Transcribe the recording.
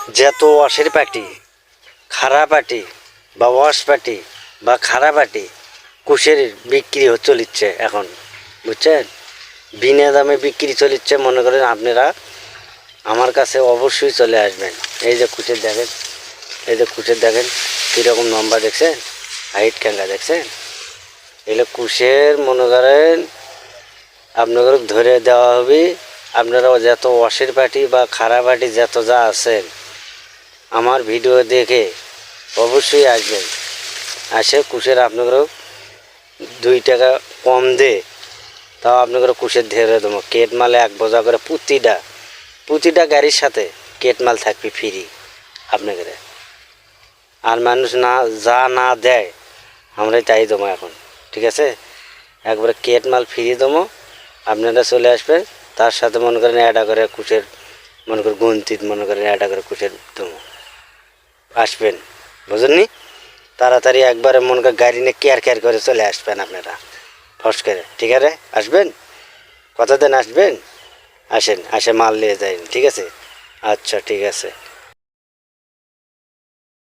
যত ওয়াশের পাটি, খাড়া পাটি বা ওয়াশ পাটি বা খাড়া পাটি কুশের বিক্রি চলিচ্ছে এখন, বুঝছেন? বিনা দামে বিক্রি চলিচ্ছে। মনে করেন আপনারা আমার কাছে অবশ্যই চলে আসবেন। এই যে কুশের দেখেন, এই যে কুশের দেখেন কীরকম লম্বা, দেখছেন? হাইট ক্যাঙ্গা দেখছেন? এগুলো কুশের মনে করেন আপনাদের ধরে দেওয়া হবে। আপনারা যত ওয়াশের পাটি বা খাড়া পাটি যত যা আছেন আমার ভিডিও দেখে অবশ্যই আসবেন। আসে কুশের আপনাদেরও 2 টাকা কম দে, তাও আপনাদের কুশের ধরে দেবো। কেট মালে 1 বোঝা করে প্রতিটা গাড়ির সাথে কেট মাল থাকবে ফ্রি আপনাদের। আর মানুষ না যা না দেয় আমরাই তাই দেবো এখন, ঠিক আছে? একবারে কেট মাল ফ্রি দেবো, আপনারা চলে আসবেন। তার সাথে মনে করেন অ্যাডা করে কুশের মনে করেন গন্তিত মনে করেন অ্যাডা করে কুশের দেবো। আসবেন, বুঝলেননি? তাড়াতাড়ি একবারে মনে করেন গাড়ি নিয়ে কেয়ার করে চলে আসবেন আপনারা ফস করে, ঠিক আছে? আসবেন, কতদিন আসবেন? আসেন, আসে মাল নিয়ে যাই, ঠিক আছে? আচ্ছা, ঠিক আছে।